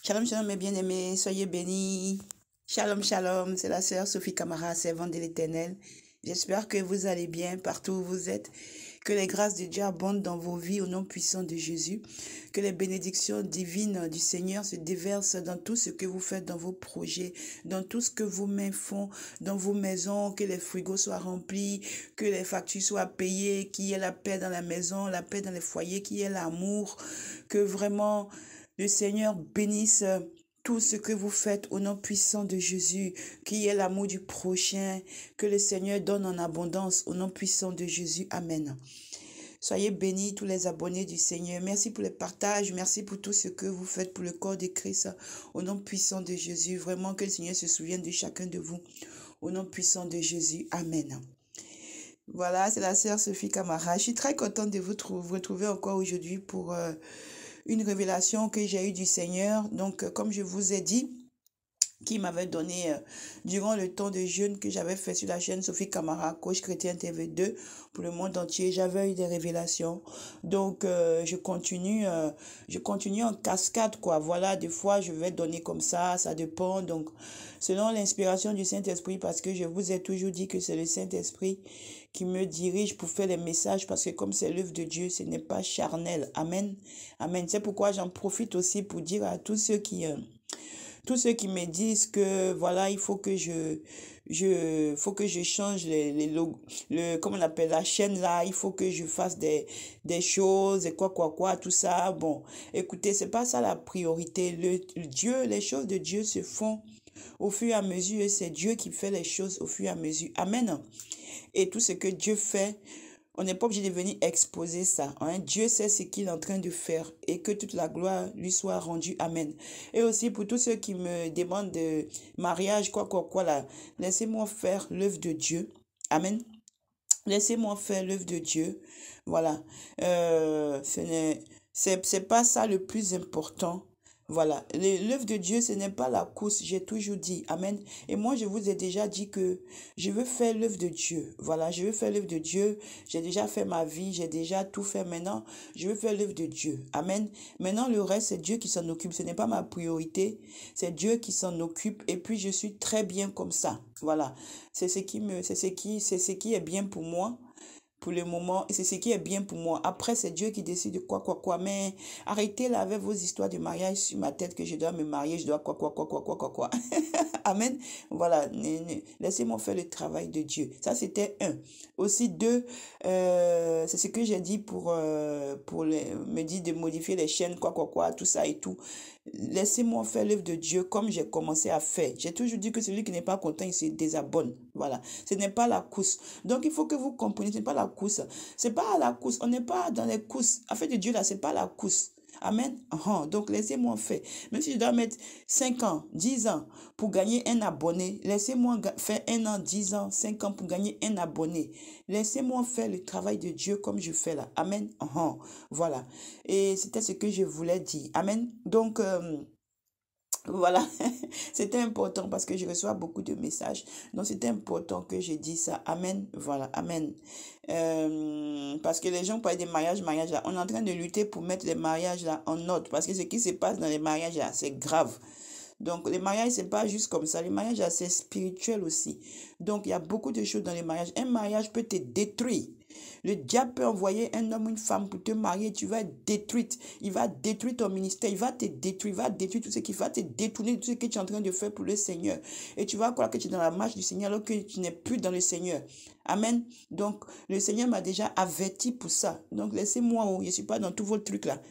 Shalom, shalom, mes bien-aimés, soyez bénis. Shalom, shalom, c'est la sœur Sophie Camara, servante de l'Éternel. J'espère que vous allez bien partout où vous êtes. Que les grâces de Dieu abondent dans vos vies au nom puissant de Jésus. Que les bénédictions divines du Seigneur se déversent dans tout ce que vous faites, dans vos projets, dans tout ce que vos mains font, dans vos maisons, que les frigos soient remplis, que les factures soient payées, qu'il y ait la paix dans la maison, la paix dans les foyers, qu'il y ait l'amour, que vraiment le Seigneur bénisse tout ce que vous faites au nom puissant de Jésus, qu'il y ait l'amour du prochain, que le Seigneur donne en abondance au nom puissant de Jésus. Amen. Soyez bénis tous les abonnés du Seigneur. Merci pour les partages, merci pour tout ce que vous faites pour le corps de Christ au nom puissant de Jésus. Vraiment que le Seigneur se souvienne de chacun de vous au nom puissant de Jésus. Amen. Voilà, c'est la sœur Sophie Camara. Je suis très contente de vous retrouver encore aujourd'hui pour une révélation que j'ai eue du Seigneur. Donc, comme je vous ai dit, qui m'avait donné durant le temps de jeûne que j'avais fait sur la chaîne Sophie Camara, Coach Chrétien TV2 pour le monde entier. J'avais eu des révélations. Donc, je continue en cascade, quoi. Voilà, des fois, je vais donner comme ça dépend. Donc, selon l'inspiration du Saint-Esprit, parce que je vous ai toujours dit que c'est le Saint-Esprit qui me dirige pour faire les messages, parce que comme c'est l'œuvre de Dieu, ce n'est pas charnel. Amen. Amen. C'est pourquoi j'en profite aussi pour dire à tous ceux qui me disent que voilà, il faut que faut que je change comment on appelle la chaîne là, il faut que je fasse des choses et quoi, tout ça. Bon, écoutez, c'est pas ça la priorité. Les choses de Dieu se font au fur et à mesure, et c'est Dieu qui fait les choses au fur et à mesure. Amen. Et tout ce que Dieu fait, on n'est pas obligé de venir exposer ça. Hein. Dieu sait ce qu'il est en train de faire et que toute la gloire lui soit rendue. Amen. Et aussi pour tous ceux qui me demandent de mariage, quoi là, laissez-moi faire l'œuvre de Dieu. Amen. Laissez-moi faire l'œuvre de Dieu. Voilà. C'est pas ça le plus important. Voilà. L'œuvre de Dieu, ce n'est pas la course. J'ai toujours dit. Amen. Et moi, je vous ai déjà dit que je veux faire l'œuvre de Dieu. Voilà. Je veux faire l'œuvre de Dieu. J'ai déjà fait ma vie. J'ai déjà tout fait. Maintenant, je veux faire l'œuvre de Dieu. Amen. Maintenant, le reste, c'est Dieu qui s'en occupe. Ce n'est pas ma priorité. C'est Dieu qui s'en occupe. Et puis, je suis très bien comme ça. Voilà. C'est ce qui est bien pour moi. Pour le moment, et c'est ce qui est bien pour moi. Après, c'est Dieu qui décide de quoi. Mais arrêtez là avec vos histoires de mariage sur ma tête que je dois me marier, je dois quoi. Amen. Voilà. Laissez-moi faire le travail de Dieu. Ça, c'était un. Aussi deux, c'est ce que j'ai dit pour me dire de modifier les chaînes, quoi, tout ça et tout. Laissez-moi faire l'œuvre de Dieu comme j'ai commencé à faire. J'ai toujours dit que celui qui n'est pas content, il se désabonne. Voilà. Ce n'est pas la course. Donc, il faut que vous compreniez, ce n'est pas la course. C'est pas la course. On n'est pas dans les courses. Affaire de Dieu, là, c'est pas la course. Amen. Donc, laissez-moi faire. Même si je dois mettre 5 ans, 10 ans pour gagner un abonné, laissez-moi faire 1 an, 10 ans, 5 ans pour gagner un abonné. Laissez-moi faire le travail de Dieu comme je fais là. Amen. Voilà. Et c'était ce que je voulais dire. Amen. Donc, voilà, c'était important parce que je reçois beaucoup de messages. Donc, c'était important que je dise ça. Amen. Voilà, amen. Parce que les gens parlent des mariages là. On est en train de lutter pour mettre les mariages là en ordre. Parce que ce qui se passe dans les mariages là, c'est grave. Donc, les mariages, c'est pas juste comme ça. Les mariages, là, c'est spirituel aussi. Donc, il y a beaucoup de choses dans les mariages. Un mariage peut te détruire. Le diable peut envoyer un homme ou une femme pour te marier. Tu vas être détruite. Il va détruire ton ministère. Il va te détruire. Il va détruire tout ce qu'il va te détourner de tout ce que tu es en train de faire pour le Seigneur. Et tu vas croire que tu es dans la marche du Seigneur alors que tu n'es plus dans le Seigneur. Amen. Donc, le Seigneur m'a déjà averti pour ça. Donc, laissez-moi, je ne suis pas dans tous vos trucs là.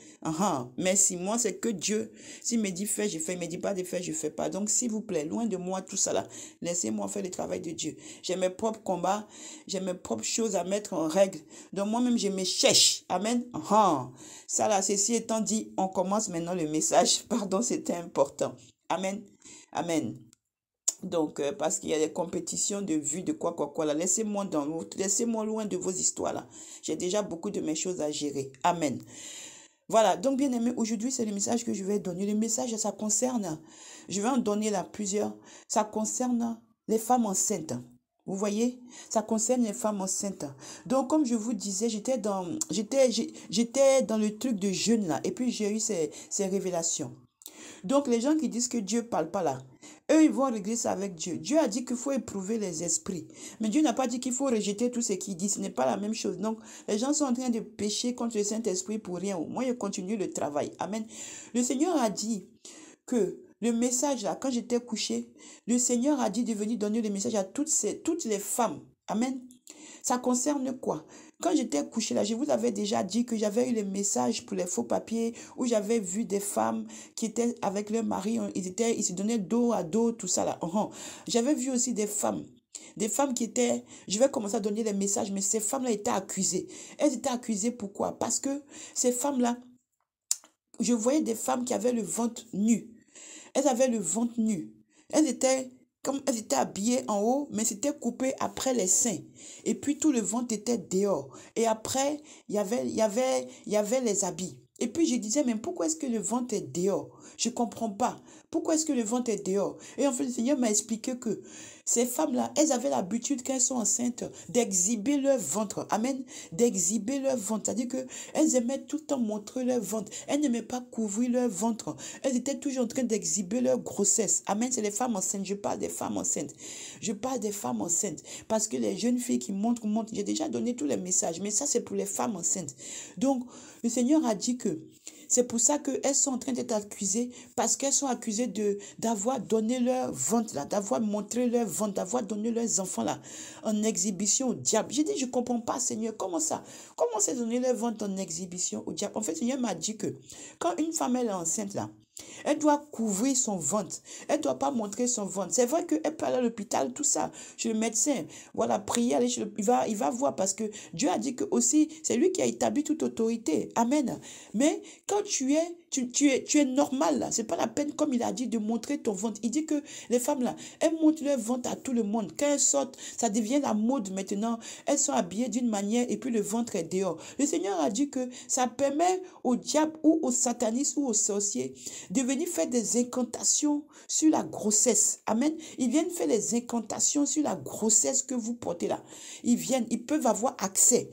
Merci. Moi, c'est que Dieu. S'il me dit fais, je fais. Il ne me dit pas de faire, je ne fais pas. Donc, s'il vous plaît, loin de moi tout ça là. Laissez-moi faire le travail de Dieu. J'ai mes propres combats. J'ai mes propres choses à mettre en règle. Donc, moi-même, je me cherche. Amen. Ça là, ceci étant dit, on commence maintenant le message. Pardon, c'était important. Amen. Amen. Donc, parce qu'il y a des compétitions de vues, de quoi là. Laissez-moi loin de vos histoires là. J'ai déjà beaucoup de mes choses à gérer. Amen. Voilà, donc bien aimé, aujourd'hui c'est le message que je vais donner. Le message, ça concerne, je vais en donner là plusieurs, ça concerne les femmes enceintes. Vous voyez, ça concerne les femmes enceintes. Donc comme je vous disais, j'étais dans le truc de jeûne là, et puis j'ai eu ces révélations. Donc, les gens qui disent que Dieu ne parle pas là, eux, ils vont régler ça avec Dieu. Dieu a dit qu'il faut éprouver les esprits. Mais Dieu n'a pas dit qu'il faut rejeter tout ce qu'il dit. Ce n'est pas la même chose. Donc, les gens sont en train de pécher contre le Saint-Esprit pour rien. Moi, je continue le travail. Amen. Le Seigneur a dit que le message là, quand j'étais couché, le Seigneur a dit de venir donner le message à toutes les femmes. Amen. Ça concerne quoi? Quand j'étais couché là, je vous avais déjà dit que j'avais eu les messages pour les faux papiers où j'avais vu des femmes qui étaient avec leur mari, ils se donnaient dos à dos, tout ça là. J'avais vu aussi des femmes qui étaient, je vais commencer à donner les messages, mais ces femmes-là étaient accusées. Elles étaient accusées pourquoi? Parce que ces femmes-là, je voyais des femmes qui avaient le ventre nu. Elles avaient le ventre nu. Elles étaient habillées en haut, mais c'était coupé après les seins. Et puis tout le ventre était dehors. Et après, il y avait les habits. Et puis je disais, mais pourquoi est-ce que le ventre est dehors? Je ne comprends pas. Pourquoi est-ce que le ventre est dehors? Et en fait, le Seigneur m'a expliqué que ces femmes-là, elles avaient l'habitude, quand elles sont enceintes, d'exhiber leur ventre. Amen. D'exhiber leur ventre. C'est-à-dire qu'elles aimaient tout le temps montrer leur ventre. Elles n'aimaient pas couvrir leur ventre. Elles étaient toujours en train d'exhiber leur grossesse. Amen. C'est les femmes enceintes. Je parle des femmes enceintes. Je parle des femmes enceintes. Parce que les jeunes filles qui montrent. J'ai déjà donné tous les messages. Mais ça, c'est pour les femmes enceintes. Donc, le Seigneur a dit que c'est pour ça qu'elles sont en train d'être accusées, parce qu'elles sont accusées d'avoir donné leur ventre là, d'avoir montré leur ventre, d'avoir donné leurs enfants là en exhibition au diable. J'ai dit, je ne comprends pas, Seigneur, comment ça? Comment c'est donner leur ventre en exhibition au diable? En fait, le Seigneur m'a dit que quand une femme elle est enceinte là, elle doit couvrir son ventre. Elle ne doit pas montrer son ventre. C'est vrai qu'elle peut aller à l'hôpital, tout ça, chez le médecin. Voilà, prier, aller chez il va voir parce que Dieu a dit que aussi, c'est lui qui a établi toute autorité. Amen. Mais quand tu es normal là. C'est pas la peine, comme il a dit, de montrer ton ventre. Il dit que les femmes là, elles montrent leur ventre à tout le monde. Quand elles sortent, ça devient la mode maintenant. Elles sont habillées d'une manière et puis le ventre est dehors. Le Seigneur a dit que ça permet au diable ou au satanisme ou au sorcier de venir faire des incantations sur la grossesse. Amen. Ils viennent faire des incantations sur la grossesse que vous portez là. Ils peuvent avoir accès.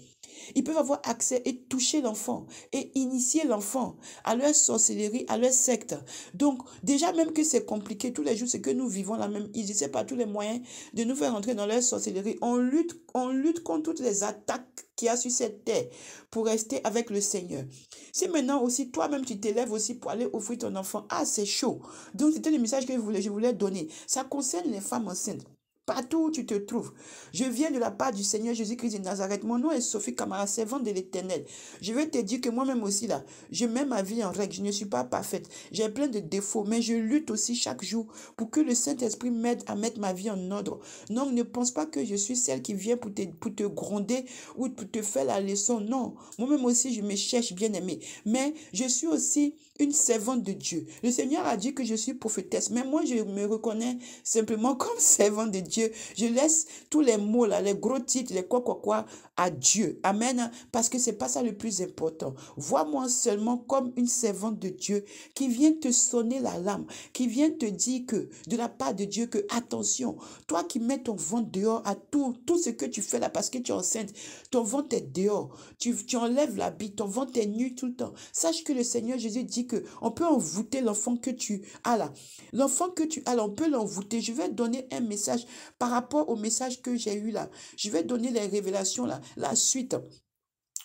Ils peuvent avoir accès et toucher l'enfant et initier l'enfant à leur sorcellerie, à leur secte. Donc, déjà même que c'est compliqué, tous les jours, c'est que nous vivons là même. Ils essaient par tous les moyens de nous faire entrer dans leur sorcellerie. On lutte contre toutes les attaques qu'il y a sur cette terre pour rester avec le Seigneur. Si maintenant aussi, toi-même, tu t'élèves aussi pour aller offrir ton enfant, c'est chaud. Donc, c'était le message que je voulais donner. Ça concerne les femmes enceintes. Partout où tu te trouves. Je viens de la part du Seigneur Jésus-Christ de Nazareth. Mon nom est Sophie Camara, servante de l'Éternel. Je vais te dire que moi-même aussi là, je mets ma vie en règle. Je ne suis pas parfaite. J'ai plein de défauts, mais je lutte aussi chaque jour pour que le Saint-Esprit m'aide à mettre ma vie en ordre. Non, ne pense pas que je suis celle qui vient pour te gronder ou pour te faire la leçon. Non, moi-même aussi, je me cherche bien aimée. Mais je suis aussi une servante de Dieu. Le Seigneur a dit que je suis prophétesse, mais moi, je me reconnais simplement comme servante de Dieu. Je laisse tous les mots là, les gros titres, les quoi à Dieu. Amen. Parce que c'est pas ça le plus important. Vois-moi seulement comme une servante de Dieu qui vient te sonner l'alarme, qui vient te dire que, de la part de Dieu, que attention, toi qui mets ton ventre dehors à tout ce que tu fais là parce que tu es enceinte, ton ventre est dehors. Tu enlèves l'habit, ton ventre est nu tout le temps. Sache que le Seigneur Jésus dit que on peut envoûter l'enfant que tu as là. L'enfant que tu as là, on peut l'envoûter. Je vais donner un message par rapport au message que j'ai eu là. Je vais donner les révélations là, la suite.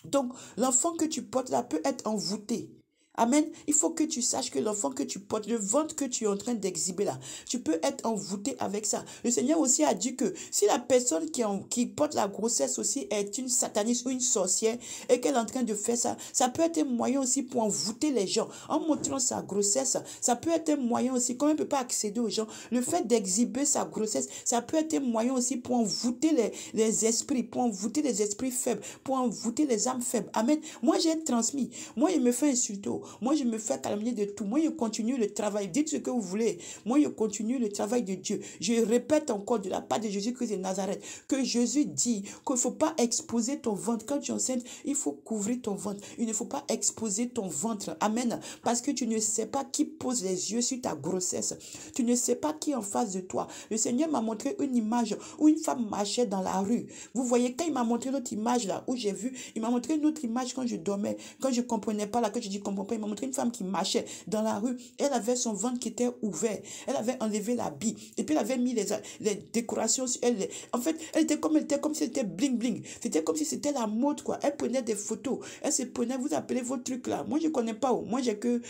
Donc, l'enfant que tu portes là peut être envoûté. Amen. Il faut que tu saches que l'enfant que tu portes, le ventre que tu es en train d'exhiber là, tu peux être envoûté avec ça. Le Seigneur aussi a dit que si la personne qui porte la grossesse aussi est une sataniste ou une sorcière et qu'elle est en train de faire ça, ça peut être un moyen aussi pour envoûter les gens. En montrant sa grossesse, ça peut être un moyen aussi, comme elle ne peut pas accéder aux gens, le fait d'exhiber sa grossesse, ça peut être un moyen aussi pour envoûter les esprits, pour envoûter les esprits faibles, pour envoûter les âmes faibles. Amen. Moi, j'ai transmis. Moi, il me fait insulter. Moi, je me fais calmer de tout. Moi, je continue le travail. Dites ce que vous voulez. Moi, je continue le travail de Dieu. Je répète encore de la part de Jésus-Christ de Nazareth que Jésus dit qu'il ne faut pas exposer ton ventre. Quand tu es enceinte, il faut couvrir ton ventre. Il ne faut pas exposer ton ventre. Amen. Parce que tu ne sais pas qui pose les yeux sur ta grossesse. Tu ne sais pas qui est en face de toi. Le Seigneur m'a montré une image où une femme marchait dans la rue. Vous voyez, quand il m'a montré l'autre image là, où j'ai vu, il m'a montré une autre image quand je dormais, quand je ne comprenais pas là, quand je dis comprends pas, il m'a montré une femme qui marchait dans la rue. Elle avait son ventre qui était ouvert. Elle avait enlevé l'habit. Et puis elle avait mis les décorations sur elle. En fait, elle était comme si c'était bling bling. C'était comme si c'était la mode, quoi. Elle prenait des photos. Elle se prenait, vous appelez vos trucs là. Moi, je ne connais pas. Moi, j'ai que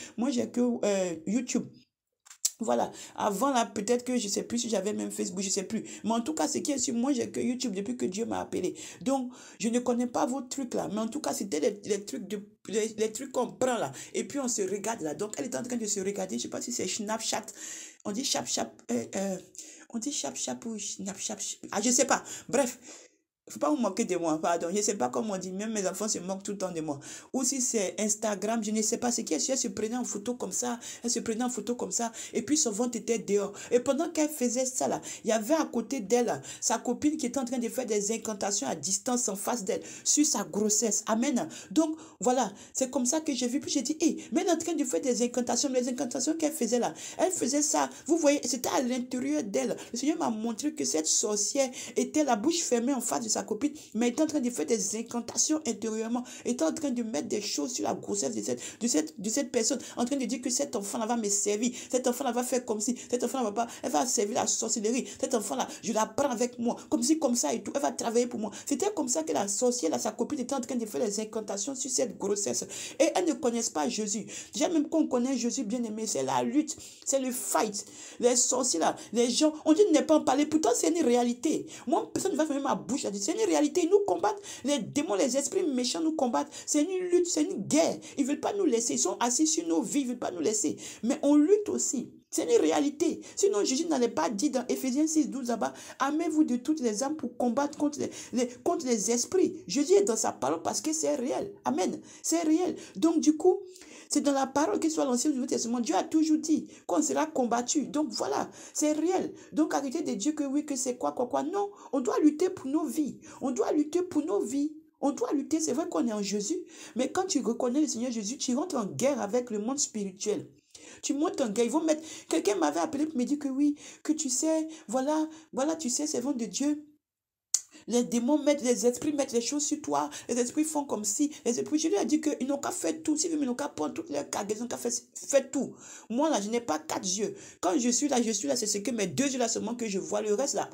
YouTube. Voilà. Avant, là, peut-être que je ne sais plus si j'avais même Facebook, je ne sais plus. Mais en tout cas, ce qui est sur moi, j'ai que YouTube depuis que Dieu m'a appelé. Donc, je ne connais pas vos trucs là. Mais en tout cas, c'était les trucs les trucs qu'on prend là. Et puis, on se regarde là. Donc, elle est en train de se regarder. Je ne sais pas si c'est Snapchat. On dit on dit Snapchat ou Snapchat. Ah, je ne sais pas. Bref. Faut pas vous moquer de moi, pardon. Je ne sais pas comment on dit. Même mes enfants se moquent tout le temps de moi. Ou si c'est Instagram, je ne sais pas ce qui est. Elle se prenait en photo comme ça. Elle se prenait en photo comme ça. Et puis son ventre était dehors. Et pendant qu'elle faisait ça là, il y avait à côté d'elle sa copine qui était en train de faire des incantations à distance en face d'elle sur sa grossesse. Amen. Donc voilà, c'est comme ça que j'ai vu. Puis j'ai dit, hé, mais elle est en train de faire des incantations. Mais les incantations qu'elle faisait là, elle faisait ça. Vous voyez, c'était à l'intérieur d'elle. Le Seigneur m'a montré que cette sorcière était la bouche fermée en face de sa copine, mais était en train de faire des incantations intérieurement, était en train de mettre des choses sur la grossesse de cette personne, en train de dire que cet enfant-là va me servir, cet enfant-là va faire comme si, cet enfant-là elle va servir la sorcellerie, cet enfant-là, je la prends avec moi, comme si, comme ça et tout, elle va travailler pour moi. C'était comme ça que la sorcière, sa copine, était en train de faire des incantations sur cette grossesse. Et elles ne connaissent pas Jésus. Déjà, même qu'on connaît Jésus bien aimé, c'est la lutte, c'est le fight. Les sorciers là, les gens, on dit de ne pas en parler, pourtant c'est une réalité. Moi, personne ne va fermer ma bouche à dire, c'est une réalité. Ils nous combattent. Les démons, les esprits méchants nous combattent. C'est une lutte, c'est une guerre. Ils ne veulent pas nous laisser. Ils sont assis sur nos vies. Ils ne veulent pas nous laisser. Mais on lutte aussi. C'est une réalité. Sinon, Jésus n'allait pas dire dans Éphésiens 6:12 là-bas, armez-vous de toutes les armes pour combattre contre les esprits. Jésus est dans sa parole parce que c'est réel. Amen. C'est réel. Donc, du coup, c'est dans la parole, que soit l'Ancien ou le Nouveau Testament, Dieu a toujours dit qu'on sera combattu. Donc voilà, c'est réel. Donc arrêtez de dire que oui, que c'est quoi. Non, on doit lutter pour nos vies. On doit lutter pour nos vies. On doit lutter, c'est vrai qu'on est en Jésus, mais quand tu reconnais le Seigneur Jésus, tu rentres en guerre avec le monde spirituel. Tu montes en guerre, ils vont mettre... Quelqu'un m'avait appelé pour me dire que oui, que tu sais, voilà, tu sais, c'est vrai de Dieu. Les démons mettent, les esprits mettent les choses sur toi. Les esprits font comme si. Les esprits, je lui ai dit qu'ils n'ont qu'à faire tout. S'ils veulent, ils n'ont qu'à prendre toutes leurs cargaisons, qu'à faire tout. Moi, là, je n'ai pas 4 yeux. Quand je suis là, c'est ce que mes 2 yeux là seulement que je vois. Le reste là,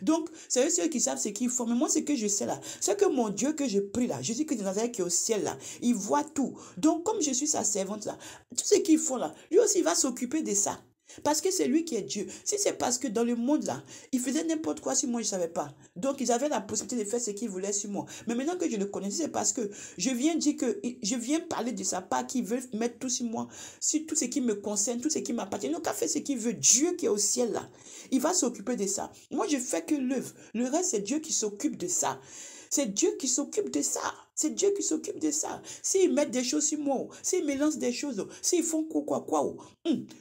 Donc, c'est eux ceux qui savent ce qu'ils font. Mais moi, ce que je sais là, c'est que mon Dieu que je prie là, Jésus-Christ de Nazareth qui est au ciel là, il voit tout. Donc, comme je suis sa servante là, tout ce qu'ils font là, lui aussi, il va s'occuper de ça. Parce que c'est lui qui est Dieu. Si c'est parce que dans le monde là, ils faisaient n'importe quoi sur moi, je ne savais pas. Donc ils avaient la possibilité de faire ce qu'ils voulaient sur moi. Mais maintenant que je le connaissais, c'est parce que je viens parler de sa part, qu'ils veulent mettre tout sur moi, sur tout ce qui me concerne, tout ce qui m'appartient. Donc, qu'à faire ce qu'il veut, Dieu qui est au ciel là, il va s'occuper de ça. Moi, je fais que l'œuvre. Le reste, c'est Dieu qui s'occupe de ça. C'est Dieu qui s'occupe de ça. C'est Dieu qui s'occupe de ça. S'ils mettent des choses sur moi, s'ils me lancent des choses, s'ils font quoi,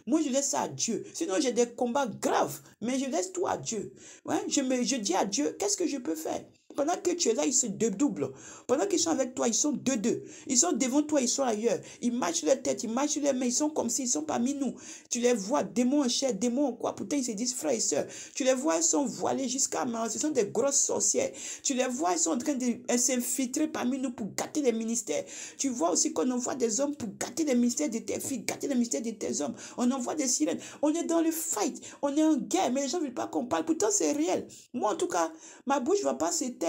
moi je laisse ça à Dieu. Sinon j'ai des combats graves, mais je laisse tout à Dieu. Ouais, je dis à Dieu, qu'est-ce que je peux faire? Pendant que tu es là, ils se dédoublent. Pendant qu'ils sont avec toi, ils sont deux. Ils sont devant toi, ils sont ailleurs. Ils marchent leur tête, ils marchent les mains, ils sont comme s'ils sont parmi nous. Tu les vois, démons en chair, démons en quoi. Pourtant, ils se disent frères et sœurs. Tu les vois, ils sont voilés jusqu'à maintenant. Ce sont des grosses sorcières. Tu les vois, ils sont en train de s'infiltrer parmi nous pour gâter les ministères. Tu vois aussi qu'on envoie des hommes pour gâter les ministères de tes filles, gâter les ministères de tes hommes. On envoie des sirènes. On est dans le fight. On est en guerre, mais les gens ne veulent pas qu'on parle. Pourtant, c'est réel. Moi, en tout cas, ma bouche ne va pas se taire.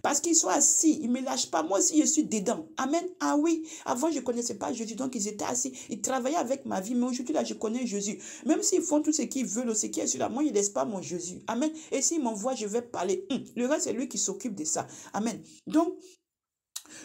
Parce qu'ils sont assis, ils ne me lâchent pas. Moi aussi, je suis dedans. Amen. Ah oui, avant, je ne connaissais pas Jésus. Donc, ils étaient assis. Ils travaillaient avec ma vie. Mais aujourd'hui, là, je connais Jésus. Même s'ils font tout ce qu'ils veulent, ce qui est sur là, moi, ils ne laissent pas mon Jésus. Amen. Et s'ils m'envoient, je vais parler. Le reste, c'est lui qui s'occupe de ça. Amen. Donc,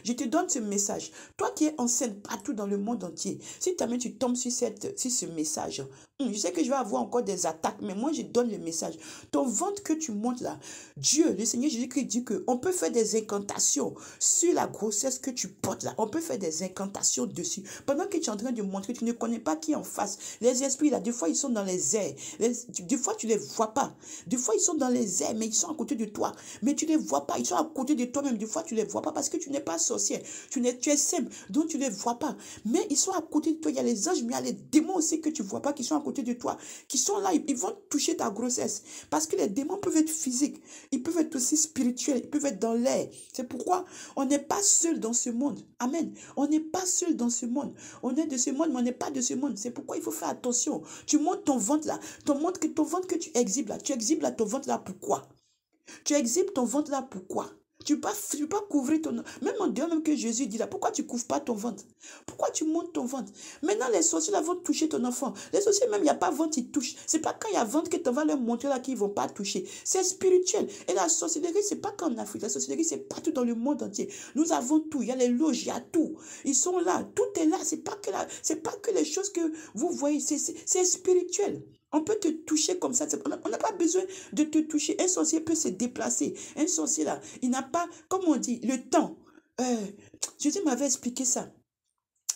je te donne ce message. Toi qui es enceinte partout dans le monde entier, si tu tombes sur ce message, je sais que je vais avoir encore des attaques, mais moi je donne le message. Ton ventre que tu montes là, Dieu, le Seigneur Jésus-Christ dit qu'on peut faire des incantations sur la grossesse que tu portes là. On peut faire des incantations dessus. Pendant que tu es en train de montrer, tu ne connais pas qui est en face. Les esprits là, des fois ils sont dans les airs. Des fois tu ne les vois pas. Des fois ils sont dans les airs, mais ils sont à côté de toi. Mais tu ne les vois pas. Ils sont à côté de toi même. Des fois tu ne les vois pas parce que tu n'es pas pas sorcière, tu es simple, donc tu ne les vois pas. Mais ils sont à côté de toi. Il y a les anges, mais il y a les démons aussi que tu ne vois pas qui sont à côté de toi, qui sont là. Ils vont toucher ta grossesse. Parce que les démons peuvent être physiques, ils peuvent être aussi spirituels, ils peuvent être dans l'air. C'est pourquoi on n'est pas seul dans ce monde. Amen. On n'est pas seul dans ce monde. On est de ce monde, mais on n'est pas de ce monde. C'est pourquoi il faut faire attention. Tu montes ton ventre là. Ton ventre que tu exhibes là. Tu exhibes là ton ventre là. Pourquoi? Tu exhibes ton ventre là. Pourquoi? Tu peux pas couvrir ton... Même en dehors même que Jésus dit là, pourquoi tu ne couvres pas ton ventre? Pourquoi tu montes ton ventre? Maintenant, les sorciers là vont toucher ton enfant. Les sorciers même, il n'y a pas ventre, ils touchent. C'est pas quand il y a ventre que tu vas leur montrer là qu'ils ne vont pas toucher. C'est spirituel. Et la sorcellerie, c'est pas qu'en Afrique. La sorcellerie, c'est partout dans le monde entier. Nous avons tout. Il y a les loges, il y a tout. Ils sont là. Tout est là. C'est pas que les choses que vous voyez. C'est spirituel. On peut te toucher comme ça. On n'a pas besoin de te toucher. Un sorcier peut se déplacer. Un sorcier là, il n'a pas, comme on dit, le temps. Jésus m'avait expliqué ça.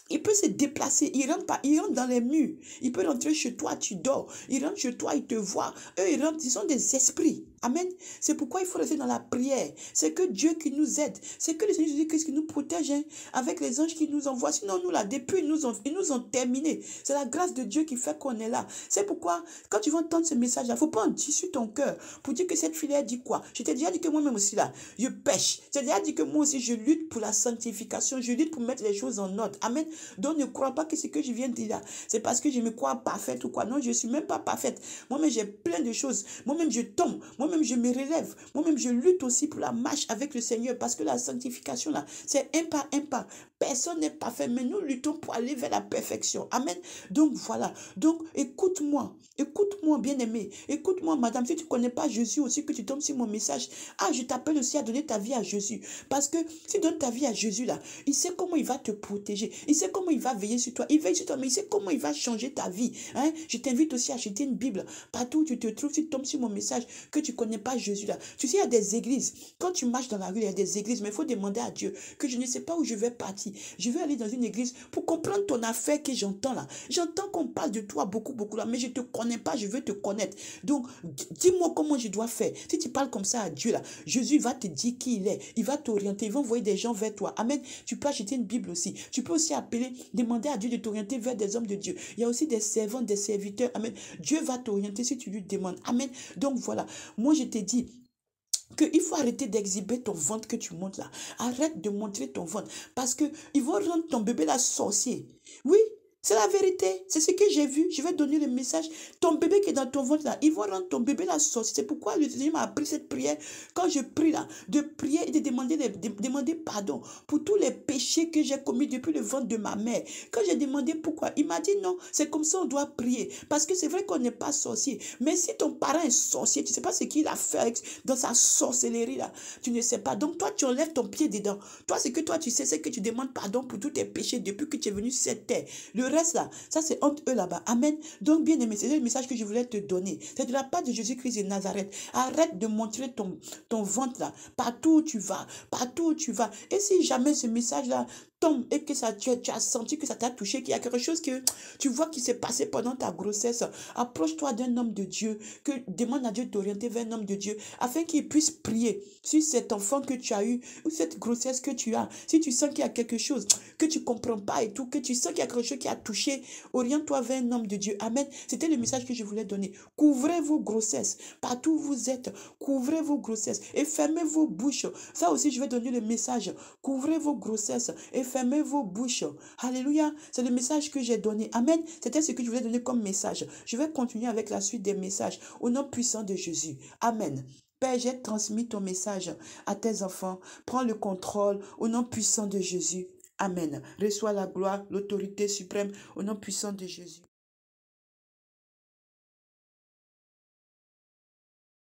Il peut se déplacer, il rentre dans les murs. Il peut rentrer chez toi, tu dors. Il rentre chez toi, il te voit. Eux, ils sont des esprits. Amen. C'est pourquoi il faut rester dans la prière. C'est que Dieu qui nous aide. C'est que le Seigneur Jésus-Christ qui nous protège, hein, avec les anges qui nous envoient. Sinon, nous, là, depuis, ils nous ont terminé. C'est la grâce de Dieu qui fait qu'on est là. C'est pourquoi, quand tu vas entendre ce message-là, il ne faut pas en dire sur ton cœur pour dire que cette fille a dit quoi. Je t'ai déjà dit que moi-même aussi, là, je pêche. Je t'ai déjà dit que moi aussi, je lutte pour la sanctification. Je lutte pour mettre les choses en ordre. Amen. Donc, ne crois pas que ce que je viens de dire là, c'est parce que je me crois parfaite ou quoi. Non, je ne suis même pas parfaite. Moi-même, j'ai plein de choses. Moi-même, je tombe. Moi-même, je me relève. Moi-même, je lutte aussi pour la marche avec le Seigneur parce que la sanctification, là, c'est un pas, un pas. Personne n'est parfait, mais nous luttons pour aller vers la perfection. Amen. Donc, voilà. Donc, écoute-moi. Écoute-moi, bien-aimé. Écoute-moi, madame. Si tu ne connais pas Jésus aussi, que tu tombes sur mon message, je t'appelle aussi à donner ta vie à Jésus. Parce que si tu donnes ta vie à Jésus, là, il sait comment il va te protéger. Il sait comment il va veiller sur toi. Il veille sur toi, mais il sait comment il va changer ta vie. Hein? Je t'invite aussi à acheter une Bible. Partout où tu te trouves, si tu tombes sur mon message, que tu ne connais pas Jésus, là. Tu sais, il y a des églises. Quand tu marches dans la rue, il y a des églises, mais il faut demander à Dieu que je ne sais pas où je vais partir. Je vais aller dans une église pour comprendre ton affaire que j'entends là. J'entends qu'on parle de toi beaucoup, beaucoup là, mais je ne te connais pas, je veux te connaître. Donc, dis-moi comment je dois faire. Si tu parles comme ça à Dieu là, Jésus va te dire qui il est. Il va t'orienter, il va envoyer des gens vers toi. Amen. Tu peux acheter une Bible aussi. Tu peux aussi appeler, demander à Dieu de t'orienter vers des hommes de Dieu. Il y a aussi des servants, des serviteurs. Amen. Dieu va t'orienter si tu lui demandes. Amen. Donc voilà, moi je te dis qu'il faut arrêter d'exhiber ton ventre que tu montes là. Arrête de montrer ton ventre. Parce qu'ils vont rendre ton bébé là sorcier. Oui, c'est la vérité. C'est ce que j'ai vu. Je vais donner le message. Ton bébé qui est dans ton ventre là, ils vont rendre ton bébé là sorcier. C'est pourquoi le Seigneur m'a appris cette prière. Quand je prie là, de prier et de demander pardon pour tous les péchés que j'ai commis depuis le ventre de ma mère. Quand j'ai demandé pourquoi, il m'a dit non, c'est comme ça on doit prier. Parce que c'est vrai qu'on n'est pas sorcier. Mais si ton parent est sorcier, tu ne sais pas ce qu'il a fait dans sa sorcellerie là. Tu ne sais pas. Donc toi, tu enlèves ton pied dedans. Toi, ce que toi tu sais, c'est que tu demandes pardon pour tous tes péchés depuis que tu es venu sur cette terre. Le reste là, ça c'est entre eux là-bas. Amen. Donc bien aimé, c'est le message que je voulais te donner. C'est de la part de Jésus-Christ de Nazareth. Arrête de montrer ton ventre là. Partout où tu vas. Partout où tu vas. Et si jamais ce message là tombe et que ça, tu as senti que ça t'a touché, qu'il y a quelque chose que tu vois qui s'est passé pendant ta grossesse, approche-toi d'un homme de Dieu, demande à Dieu d'orienter vers un homme de Dieu, afin qu'il puisse prier sur cet enfant que tu as eu, ou cette grossesse que tu as. Si tu sens qu'il y a quelque chose que tu ne comprends pas et tout, que tu sens qu'il y a quelque chose qui a touché, oriente-toi vers un homme de Dieu. Amen. C'était le message que je voulais donner. Couvrez vos grossesses, partout où vous êtes, couvrez vos grossesses et fermez vos bouches. Ça aussi, je vais donner le message. Couvrez vos grossesses et fermez vos bouches. Alléluia. C'est le message que j'ai donné. Amen. C'était ce que je voulais donner comme message. Je vais continuer avec la suite des messages au nom puissant de Jésus. Amen. Père, j'ai transmis ton message à tes enfants. Prends le contrôle au nom puissant de Jésus. Amen. Reçois la gloire, l'autorité suprême au nom puissant de Jésus.